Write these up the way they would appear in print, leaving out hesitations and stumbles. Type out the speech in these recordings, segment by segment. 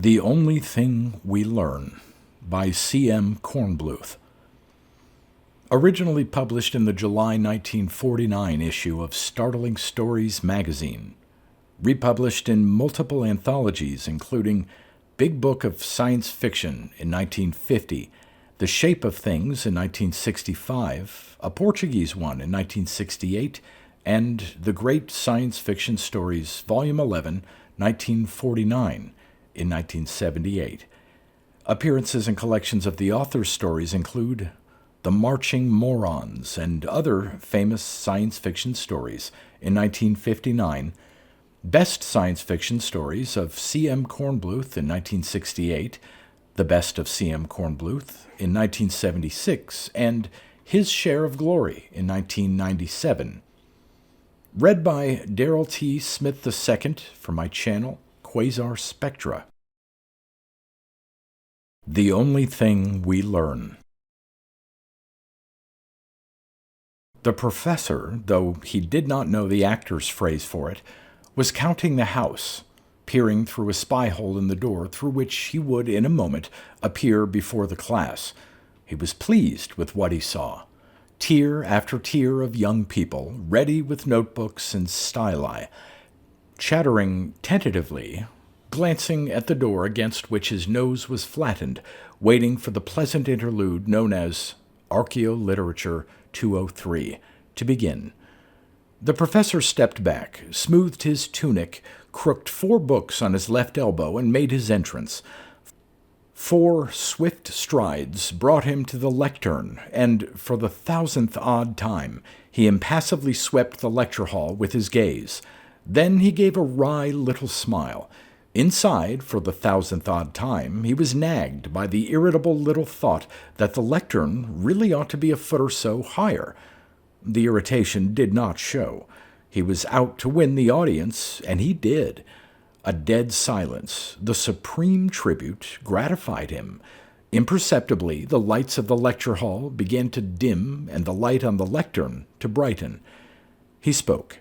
The Only Thing We Learn by C.M. Kornbluth. Originally published in the July 1949 issue of Startling Stories magazine. Republished in multiple anthologies including Big Book of Science Fiction in 1950, The Shape of Things in 1965, a Portuguese one in 1968, and The Great Science Fiction Stories, Volume 11, 1949, in 1978. Appearances and collections of the author's stories include The Marching Morons and Other Famous Science Fiction Stories in 1959, Best Science Fiction Stories of C.M. Kornbluth in 1968, The Best of C.M. Kornbluth in 1976, and His Share of Glory in 1997. Read by Darrell T. Smith II for my channel, Quasar Spectra. The Only Thing We Learn. The professor, though he did not know the actor's phrase for it, was counting the house, peering through a spy hole in the door through which he would in a moment appear before the class. He was pleased with what he saw. Tier after tier of young people, ready with notebooks and styli, chattering tentatively, glancing at the door against which his nose was flattened, waiting for the pleasant interlude known as Archaeoliterature 203 to begin. The professor stepped back, smoothed his tunic, crooked 4 books on his left elbow, and made his entrance. 4 swift strides brought him to the lectern, and for the 1000th odd time he impassively swept the lecture hall with his gaze. Then he gave a wry little smile. Inside, for the 1000th odd time, he was nagged by the irritable little thought that the lectern really ought to be a foot or so higher. The irritation did not show. He was out to win the audience, and he did. A dead silence, the supreme tribute, gratified him. Imperceptibly, the lights of the lecture hall began to dim and the light on the lectern to brighten. He spoke.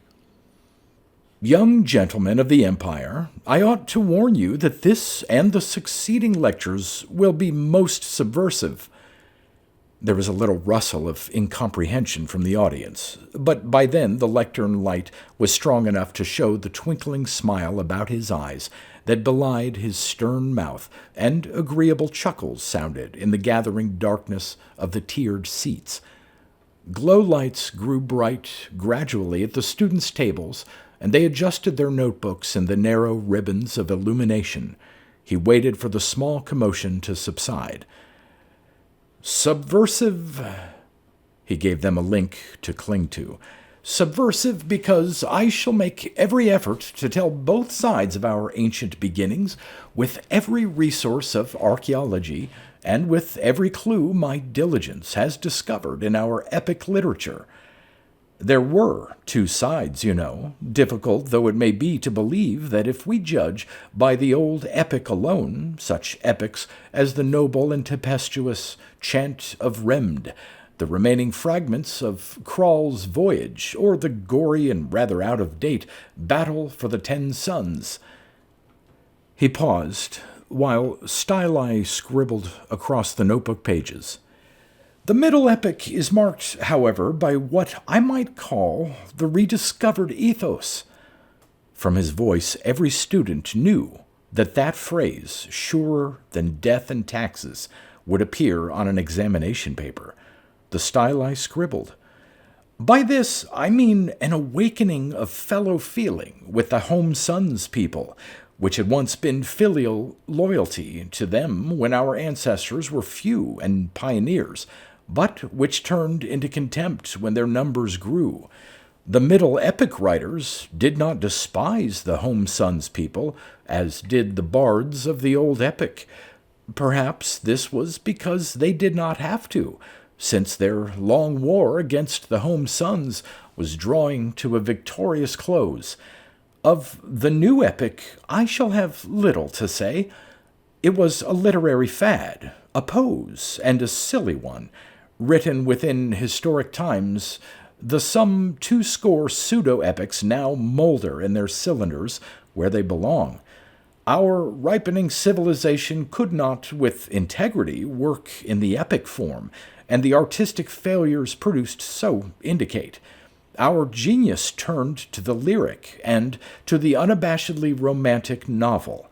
Young gentlemen of the Empire, I ought to warn you that this and the succeeding lectures will be most subversive. There was a little rustle of incomprehension from the audience, but by then the lectern light was strong enough to show the twinkling smile about his eyes that belied his stern mouth, and agreeable chuckles sounded in the gathering darkness of the tiered seats. Glow lights grew bright gradually at the students' tables, and they adjusted their notebooks in the narrow ribbons of illumination. He waited for the small commotion to subside. Subversive, he gave them a link to cling to. Subversive because I shall make every effort to tell both sides of our ancient beginnings with every resource of archaeology and with every clue my diligence has discovered in our epic literature. There were 2 sides, you know, difficult though it may be to believe that if we judge by the old epic alone, such epics as the noble and tempestuous Chant of Remd, the remaining fragments of Krall's Voyage, or the gory and rather out-of-date Battle for the 10 Suns. He paused, while styli scribbled across the notebook pages. The Middle Epic is marked, however, by what I might call the rediscovered ethos. From his voice, every student knew that that phrase, surer than death and taxes, would appear on an examination paper. The styli scribbled. By this, I mean an awakening of fellow feeling with the Home Sons people, which had once been filial loyalty to them when our ancestors were few and pioneers, but which turned into contempt when their numbers grew. The Middle Epic writers did not despise the Home Sons people, as did the bards of the Old Epic. Perhaps this was because they did not have to, since their long war against the Home Sons was drawing to a victorious close. Of the New Epic, I shall have little to say. It was a literary fad, a pose, and a silly one, written within historic times. The some 20 pseudo-epics now moulder in their cylinders where they belong. Our ripening civilization could not, with integrity, work in the epic form, and the artistic failures produced so indicate. Our genius turned to the lyric and to the unabashedly romantic novel.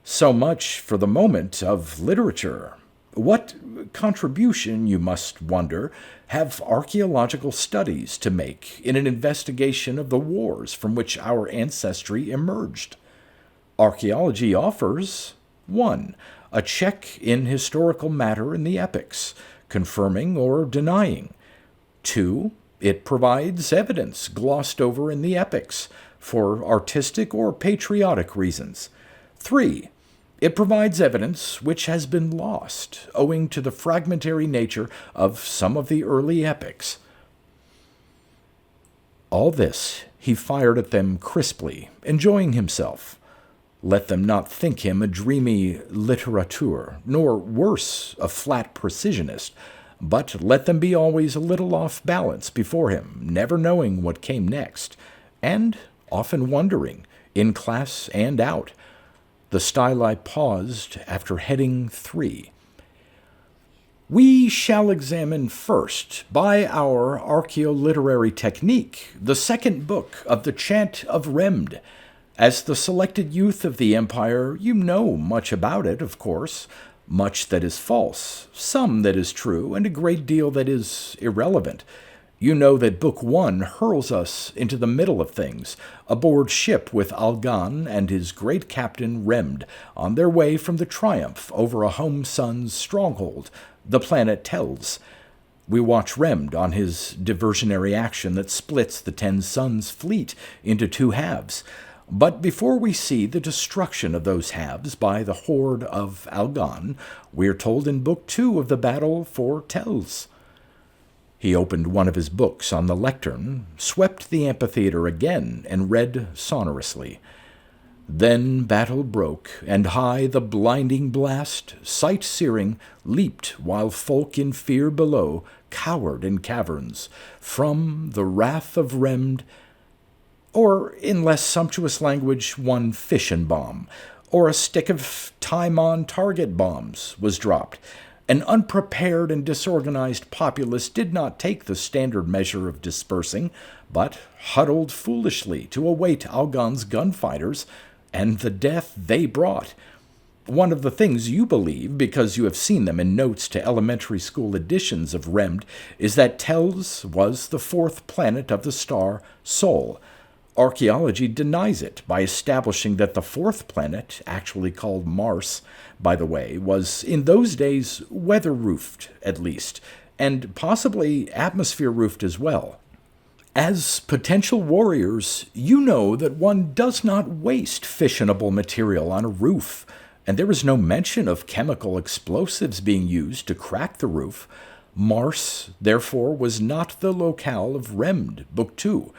So much for the moment of literature. What contribution, you must wonder, have archaeological studies to make in an investigation of the wars from which our ancestry emerged? Archaeology offers 1. A check in historical matter in the epics, confirming or denying. 2. It provides evidence glossed over in the epics for artistic or patriotic reasons. 3. It provides evidence which has been lost owing to the fragmentary nature of some of the early epics. All this he fired at them crisply, enjoying himself. Let them not think him a dreamy litterateur, nor worse, a flat precisionist, but let them be always a little off balance before him, never knowing what came next, and often wondering, in class and out. The styli paused after heading 3. We shall examine first, by our archaeoliterary technique, the second book of the Chant of Remd. As the selected youth of the empire, you know much about it, of course, much that is false, some that is true, and a great deal that is irrelevant. You know that Book 1 hurls us into the middle of things, aboard ship with Algan and his great captain Remd, on their way from the Triumph over a home sun's stronghold, the planet Tels. We watch Remd on his diversionary action that splits the Ten Suns fleet into 2 halves. But before we see the destruction of those halves by the horde of Algan, we are told in Book 2 of the battle for Tels. He opened one of his books on the lectern, swept the amphitheater again, and read sonorously. Then battle broke, and high the blinding blast, sight-searing, leaped, while folk in fear below cowered in caverns, from the wrath of Remd, or, in less sumptuous language, one fission bomb, or a stick of time-on target bombs was dropped. An unprepared and disorganized populace did not take the standard measure of dispersing, but huddled foolishly to await Algan's gunfighters and the death they brought. One of the things you believe, because you have seen them in notes to elementary school editions of Remd, is that Tels was the 4th planet of the star Sol. Archaeology denies it by establishing that the 4th planet, actually called Mars, by the way, was in those days weather-roofed, at least, and possibly atmosphere-roofed as well. As potential warriors, you know that one does not waste fissionable material on a roof, and there is no mention of chemical explosives being used to crack the roof. Mars, therefore, was not the locale of Remd, Book 2.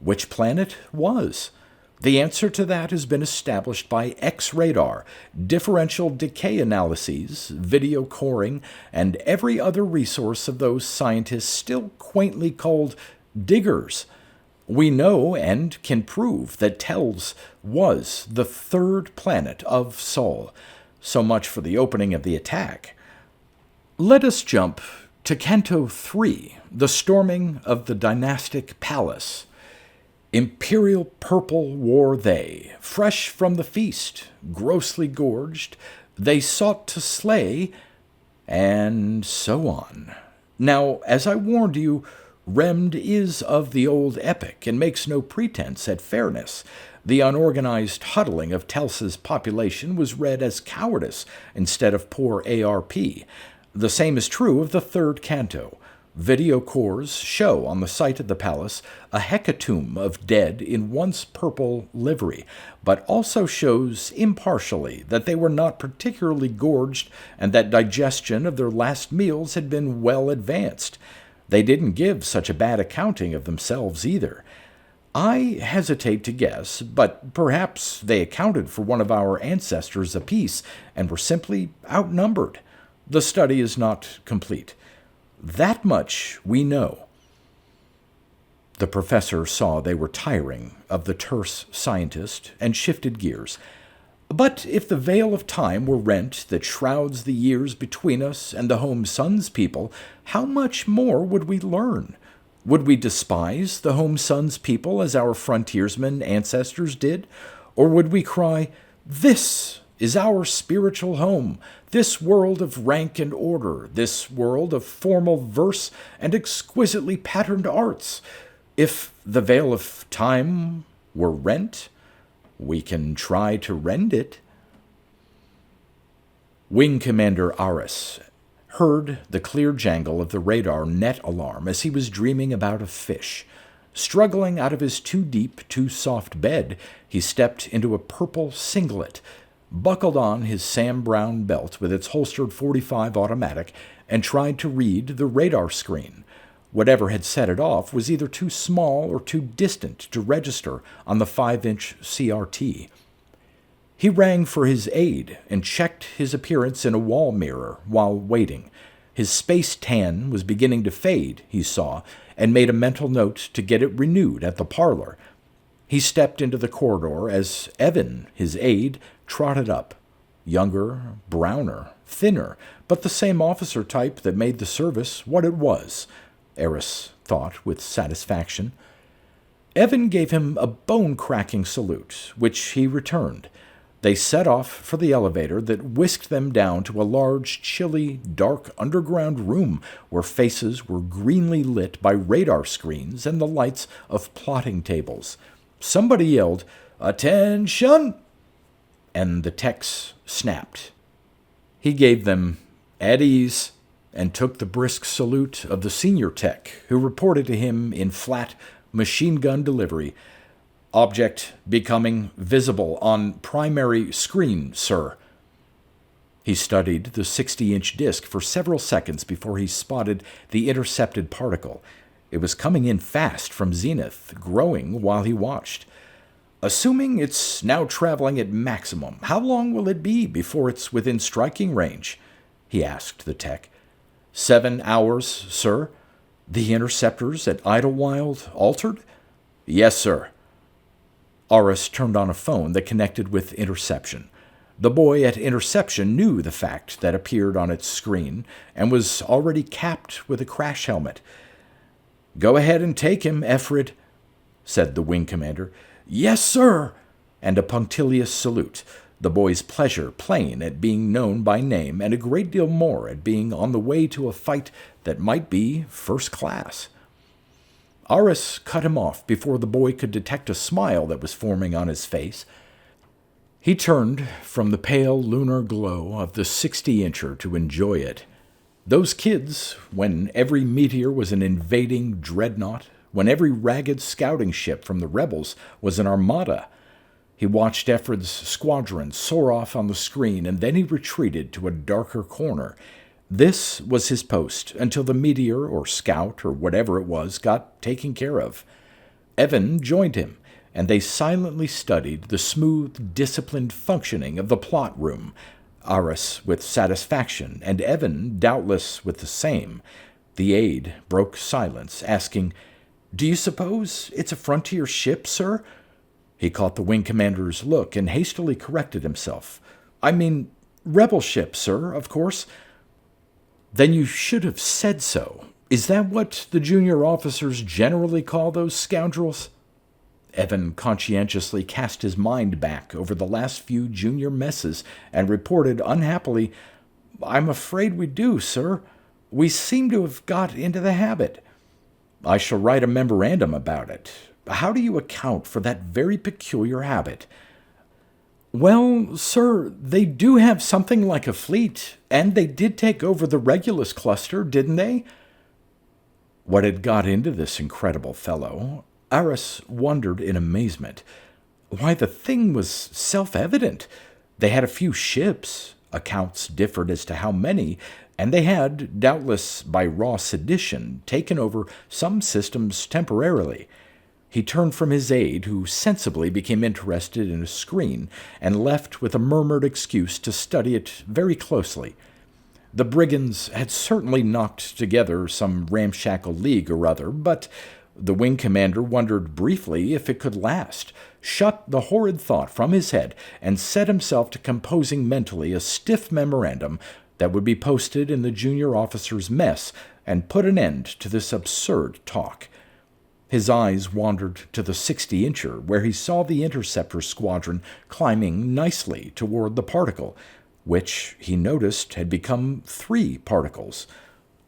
Which planet was? The answer to that has been established by X-radar, differential decay analyses, video coring, and every other resource of those scientists still quaintly called diggers. We know and can prove that Tels was the 3rd planet of Sol. So much for the opening of the attack. Let us jump to Canto 3, the storming of the dynastic palace. Imperial purple wore they, fresh from the feast, grossly gorged, they sought to slay, and so on. Now, as I warned you, Remd is of the old epic and makes no pretense at fairness. The unorganized huddling of Tels's population was read as cowardice instead of poor ARP. The same is true of the 3rd canto. Video cores show on the site of the palace a hecatomb of dead in once purple livery, but also shows impartially that they were not particularly gorged and that digestion of their last meals had been well advanced. They didn't give such a bad accounting of themselves either. I hesitate to guess, but perhaps they accounted for one of our ancestors apiece and were simply outnumbered. The study is not complete. That much we know. The professor saw they were tiring of the terse scientist and shifted gears. But if the veil of time were rent that shrouds the years between us and the home sun's people, how much more would we learn? Would we despise the home sun's people as our frontiersmen ancestors did? Or would we cry, "This is our spiritual home, this world of rank and order, this world of formal verse and exquisitely patterned arts"? If the veil of time were rent, we can try to rend it. Wing Commander Aris heard the clear jangle of the radar net alarm as he was dreaming about a fish. Struggling out of his too-deep, too-soft bed, he stepped into a purple singlet, buckled on his Sam Brown belt with its holstered .45 automatic, and tried to read the radar screen. Whatever had set it off was either too small or too distant to register on the 5-inch CRT. He rang for his aide and checked his appearance in a wall mirror while waiting. His space tan was beginning to fade, he saw, and made a mental note to get it renewed at the parlor. He stepped into the corridor as Evan, his aide, trotted up. Younger, browner, thinner, but the same officer type that made the service what it was, Eris thought with satisfaction. Evan gave him a bone-cracking salute, which he returned. They set off for the elevator that whisked them down to a large, chilly, dark underground room where faces were greenly lit by radar screens and the lights of plotting tables. Somebody yelled, "Attention!" and the techs snapped. He gave them "at ease" and took the brisk salute of the senior tech, who reported to him in flat machine gun delivery. "Object becoming visible on primary screen, sir." He studied the 60-inch disc for several seconds before he spotted the intercepted particle. It was coming in fast from zenith, growing while he watched. "Assuming it's now traveling at maximum, how long will it be before it's within striking range?" he asked the tech. 7 hours, sir. The interceptors at Idlewild altered?" "Yes, sir." Aris turned on a phone that connected with interception. The boy at interception knew the fact that appeared on its screen and was already capped with a crash helmet. "Go ahead and take him, Ephred," said the wing commander. "Yes, sir," and a punctilious salute, the boy's pleasure plain at being known by name and a great deal more at being on the way to a fight that might be first class. Aris cut him off before the boy could detect a smile that was forming on his face. He turned from the pale lunar glow of the 60-incher to enjoy it. Those kids, when every meteor was an invading dreadnought, when every ragged scouting ship from the rebels was an armada. He watched Ephred's squadron soar off on the screen, and then he retreated to a darker corner. This was his post until the meteor or scout or whatever it was got taken care of. Evan joined him, and they silently studied the smooth, disciplined functioning of the plot room, Aris with satisfaction, and Evan doubtless with the same. The aide broke silence, asking, "Do you suppose it's a frontier ship, sir?" He caught the wing commander's look and hastily corrected himself. "I mean, rebel ship, sir, of course." "Then you should have said so. Is that what the junior officers generally call those scoundrels?" Evan conscientiously cast his mind back over the last few junior messes and reported unhappily, "I'm afraid we do, sir. We seem to have got into the habit." "I shall write a memorandum about it. How do you account for that very peculiar habit?" "Well, sir, they do have something like a fleet, and they did take over the Regulus cluster, didn't they?" What had got into this incredible fellow? Aris wondered in amazement. Why, the thing was self-evident. They had a few ships. Accounts differed as to how many, and they had, doubtless by raw sedition, taken over some systems temporarily. He turned from his aide, who sensibly became interested in a screen, and left with a murmured excuse to study it very closely. The brigands had certainly knocked together some ramshackle league or other, but The wing commander wondered briefly if it could last, shut the horrid thought from his head, and set himself to composing mentally a stiff memorandum that would be posted in the junior officers' mess and put an end to this absurd talk. His eyes wandered to the 60-incher, where he saw the interceptor squadron climbing nicely toward the particle, which he noticed had become 3 particles.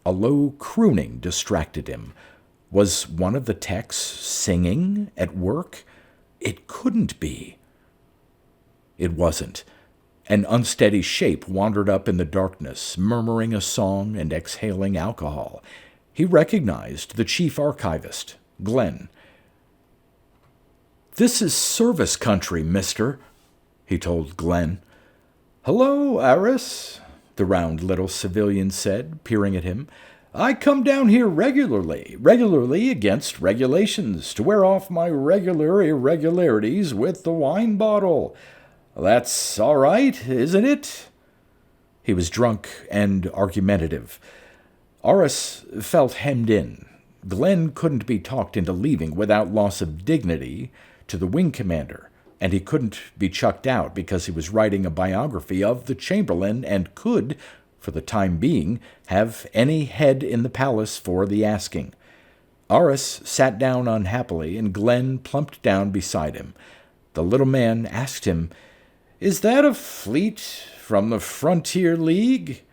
A low crooning distracted him. Was one of the techs singing at work? It couldn't be. It wasn't. An unsteady shape wandered up in the darkness, murmuring a song and exhaling alcohol. He recognized the chief archivist, Glenn. "This is service country, mister," he told Glenn. "Hello, Aris," the round little civilian said, peering at him. "I come down here regularly against regulations, to wear off my regular irregularities with the wine bottle. That's all right, isn't it?" He was drunk and argumentative. Aris felt hemmed in. Glenn couldn't be talked into leaving without loss of dignity to the wing commander, and he couldn't be chucked out because he was writing a biography of the Chamberlain and could, for the time being, have any head in the palace for the asking. Aris sat down unhappily, and Glenn plumped down beside him. The little man asked him, "Is that a fleet from the Frontier League?"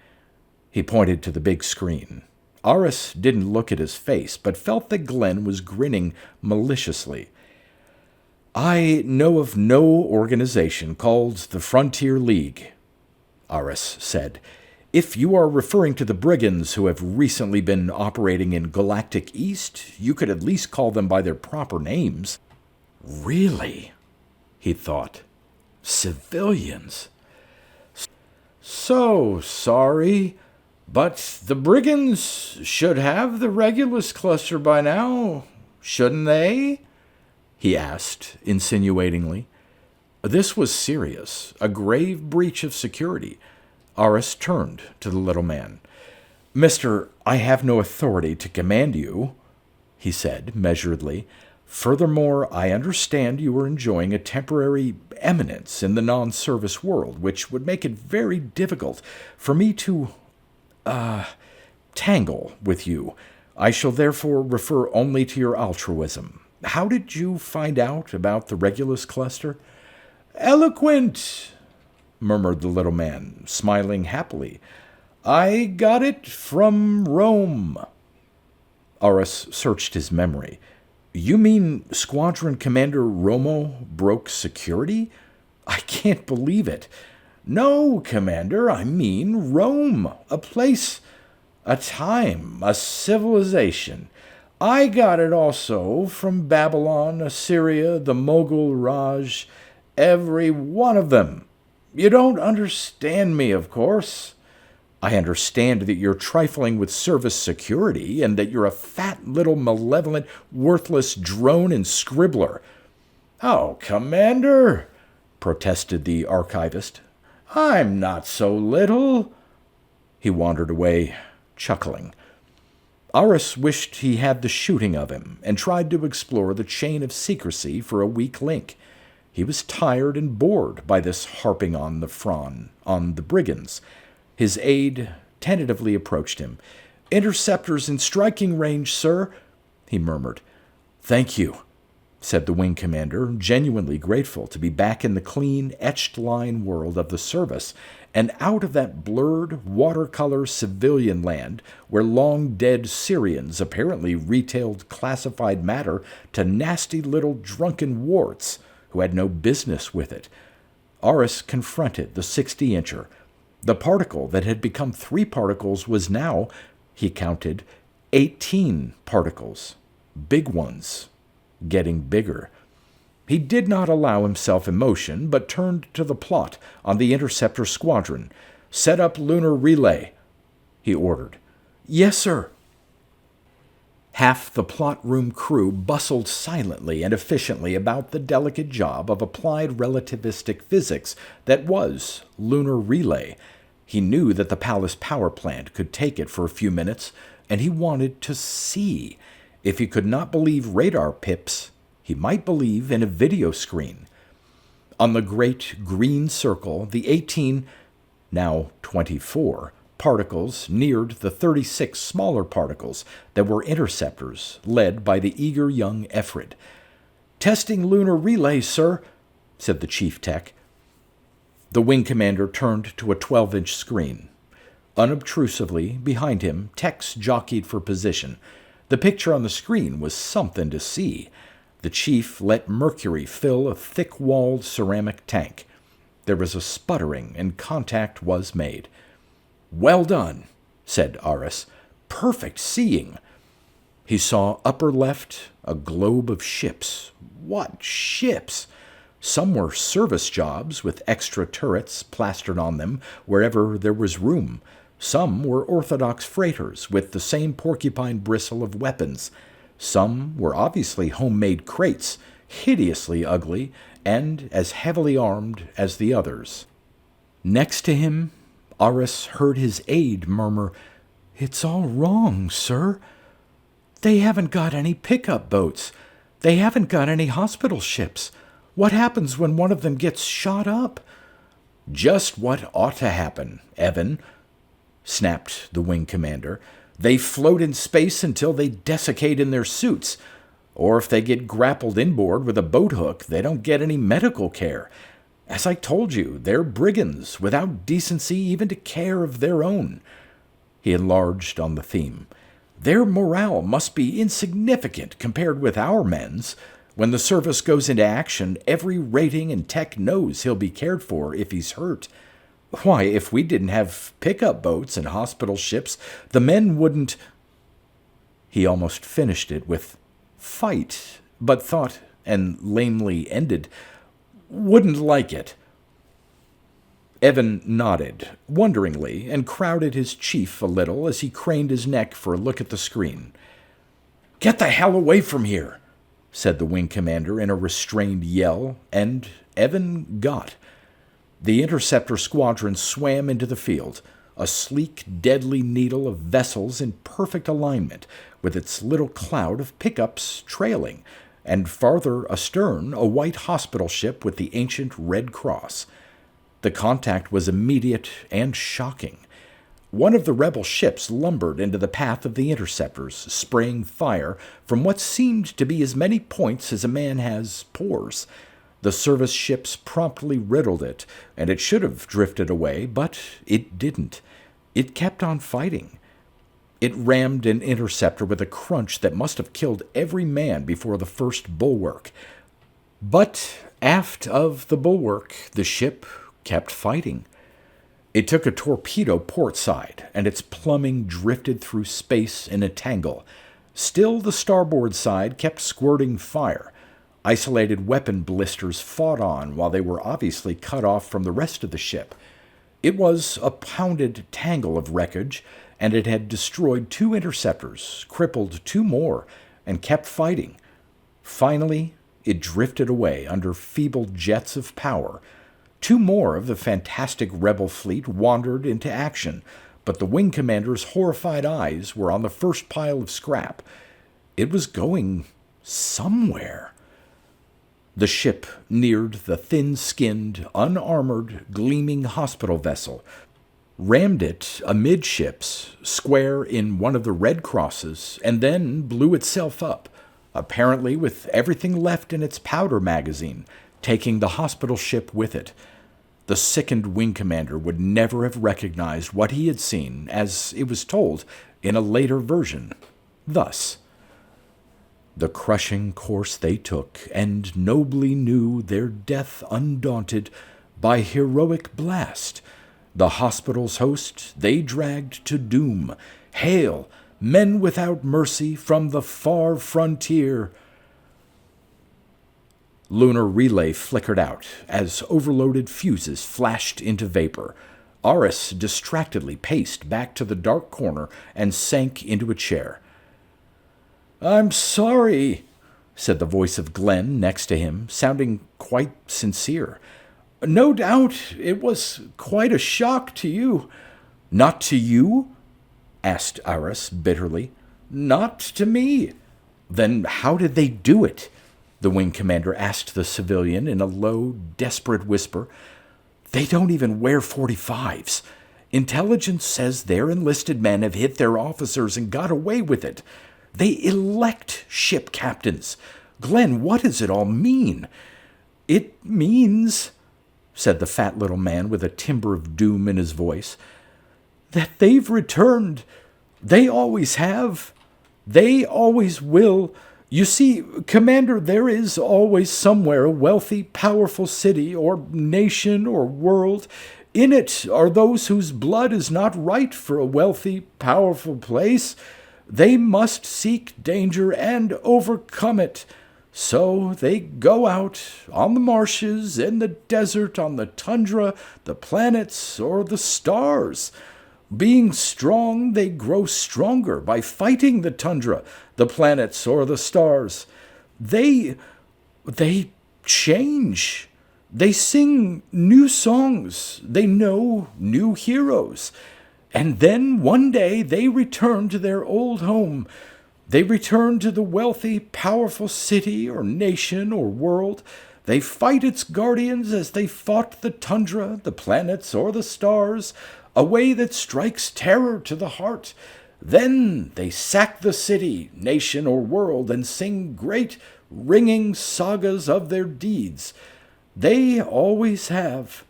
He pointed to the big screen. Aris didn't look at his face, but felt that Glenn was grinning maliciously. "I know of no organization called the Frontier League," Aris said. "If you are referring to the brigands who have recently been operating in Galactic East, you could at least call them by their proper names." Really? He thought. Civilians. "So sorry, but the brigands should have the Regulus cluster by now, shouldn't they?" he asked insinuatingly. This was serious, a grave breach of security. Aris turned to the little man. "Mister, I have no authority to command you," he said measuredly. "Furthermore, I understand you are enjoying a temporary eminence in the non-service world, which would make it very difficult for me to, tangle with you. I shall therefore refer only to your altruism. How did you find out about the Regulus cluster?" "Eloquent," murmured the little man, smiling happily. "I got it from Rome." Aris searched his memory. "You mean Squadron Commander Romo broke security? I can't believe it." "No, Commander, I mean Rome, a place, a time, a civilization. I got it also from Babylon, Assyria, the Mogul Raj, every one of them. You don't understand me, of course." "I understand that you're trifling with service security and that you're a fat little malevolent, worthless drone and scribbler." "Oh, Commander," protested the archivist, "I'm not so little." He wandered away, chuckling. Aris wished he had the shooting of him and tried to explore the chain of secrecy for a weak link. He was tired and bored by this harping on the brigands. His aide tentatively approached him. "Interceptors in striking range, sir," he murmured. "Thank you," said the wing commander, genuinely grateful to be back in the clean, etched-line world of the service and out of that blurred, watercolor civilian land where long-dead Syrians apparently retailed classified matter to nasty little drunken warts who had no business with it. Aris confronted the 60-incher. The particle that had become 3 particles was now, he counted, 18 particles. Big ones, getting bigger. He did not allow himself emotion, but turned to the plot on the interceptor squadron. "Set up lunar relay," he ordered. "Yes, sir." Half the plot room crew bustled silently and efficiently about the delicate job of applied relativistic physics that was lunar relay. He knew that the palace power plant could take it for a few minutes, and he wanted to see. If he could not believe radar pips, he might believe in a video screen. On the great green circle, the 18, now 24, particles neared the 36 smaller particles that were interceptors, led by the eager young Efrid. "Testing lunar relay, sir," said the chief tech. The wing commander turned to a 12-inch screen. Unobtrusively, behind him, techs jockeyed for position. The picture on the screen was something to see. The chief let mercury fill a thick-walled ceramic tank. There was a sputtering, and contact was made. "Well done," said Aris. "Perfect seeing." He saw upper left a globe of ships. What ships! Some were service jobs with extra turrets plastered on them wherever there was room. Some were orthodox freighters with the same porcupine bristle of weapons. Some were obviously homemade crates, hideously ugly and as heavily armed as the others. Next to him, Aris heard his aide murmur, "It's all wrong, sir. They haven't got any pickup boats. They haven't got any hospital ships. What happens when one of them gets shot up?" "Just what ought to happen, Evan," snapped the wing commander. "They float in space until they desiccate in their suits. Or if they get grappled inboard with a boat hook, they don't get any medical care. As I told you, they're brigands, without decency even to care of their own." He enlarged on the theme. "Their morale must be insignificant compared with our men's. When the service goes into action, every rating and tech knows he'll be cared for if he's hurt. Why, if we didn't have pickup boats and hospital ships, the men wouldn't—" He almost finished it with "fight," but thought, and lamely ended, "wouldn't like it." Evan nodded, wonderingly, and crowded his chief a little as he craned his neck for a look at the screen. "Get the hell away from here," said the wing commander in a restrained yell, and Evan got. The interceptor squadron swam into the field, a sleek, deadly needle of vessels in perfect alignment, with its little cloud of pickups trailing, and farther astern a white hospital ship with the ancient Red Cross. The contact was immediate and shocking. One of the rebel ships lumbered into the path of the interceptors, spraying fire from what seemed to be as many points as a man has pores. The service ships promptly riddled it, and it should have drifted away, but it didn't. It kept on fighting. It rammed an interceptor with a crunch that must have killed every man before the first bulwark. But aft of the bulwark, the ship kept fighting. It took a torpedo port side, and its plumbing drifted through space in a tangle. Still, the starboard side kept squirting fire. Isolated weapon blisters fought on while they were obviously cut off from the rest of the ship. It was a pounded tangle of wreckage, and it had destroyed 2 interceptors, crippled 2 more, and kept fighting. Finally, it drifted away under feeble jets of power. 2 more of the fantastic rebel fleet wandered into action, but the wing commander's horrified eyes were on the first pile of scrap. It was going somewhere. The ship neared the thin-skinned, unarmored, gleaming hospital vessel, rammed it amidships, square in one of the Red Crosses, and then blew itself up, apparently with everything left in its powder magazine, taking the hospital ship with it. The sickened wing commander would never have recognized what he had seen, as it was told in a later version. Thus: "The crushing course they took, and nobly knew their death undaunted by heroic blast. The hospital's host they dragged to doom. Hail, men without mercy from the far frontier." Lunar relay flickered out as overloaded fuses flashed into vapor. Aris distractedly paced back to the dark corner and sank into a chair. "I'm sorry," said the voice of Glenn next to him, sounding quite sincere. "No doubt it was quite a shock to you." "Not to you?" asked Aris bitterly. "Not to me," Then how did they do it? The wing commander asked the civilian in a low, desperate whisper. They don't even wear 45s. Intelligence says their enlisted men have hit their officers and got away with it. They elect ship captains. Glenn, what does it all mean? It means, said the fat little man with a timbre of doom in his voice, that they've returned. They always have. They always will. You see, Commander, there is always somewhere a wealthy, powerful city or nation or world. In it are those whose blood is not right for a wealthy, powerful place. They must seek danger and overcome it. So they go out on the marshes, in the desert, on the tundra, the planets, or the stars. Being strong, they grow stronger by fighting the tundra, the planets, or the stars. They change. They sing new songs. They know new heroes. And then one day they return to their old home. They return to the wealthy, powerful city or nation or world. They fight its guardians as they fought the tundra, the planets, or the stars, a way that strikes terror to the heart. Then they sack the city, nation, or world and sing great, ringing sagas of their deeds. They always have.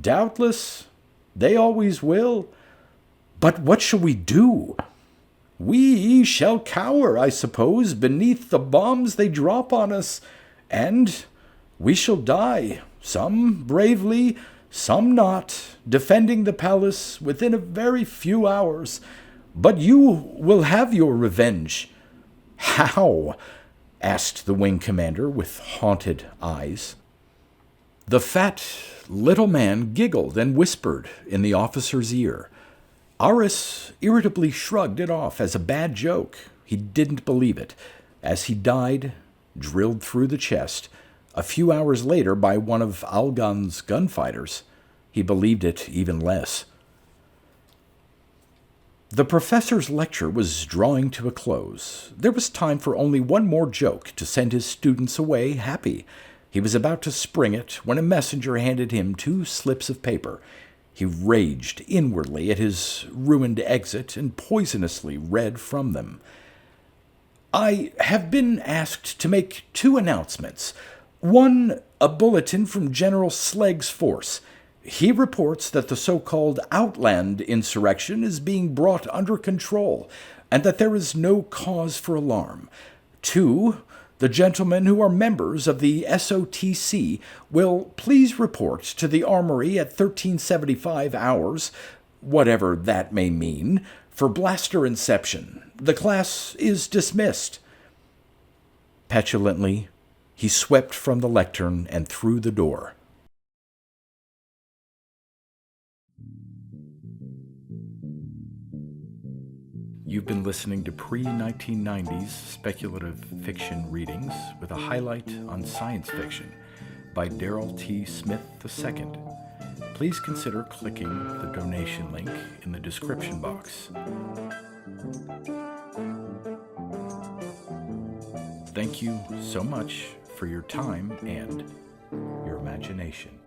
Doubtless, they always will. But what shall we do? We shall cower, I suppose, beneath the bombs they drop on us, and we shall die, some bravely, some not, defending the palace within a very few hours. But you will have your revenge. How? Asked the wing commander with haunted eyes. The fat little man giggled and whispered in the officer's ear. Aris irritably shrugged it off as a bad joke. He didn't believe it, as he died, drilled through the chest, a few hours later by one of Algon's gunfighters. He believed it even less. The professor's lecture was drawing to a close. There was time for only one more joke to send his students away happy. He was about to spring it when a messenger handed him 2 slips of paper. He raged inwardly at his ruined exit and poisonously read from them. I have been asked to make 2 announcements. One, a bulletin from General Slegg's force. He reports that the so-called Outland insurrection is being brought under control, and that there is no cause for alarm. 2, the gentlemen who are members of the SOTC will please report to the armory at 1375 hours, whatever that may mean, for blaster inception. The class is dismissed. Petulantly, he swept from the lectern and through the door. You've been listening to pre-1990s speculative fiction readings with a highlight on science fiction by Darrell T. Smith II. Please consider clicking the donation link in the description box. Thank you so much for your time and your imagination.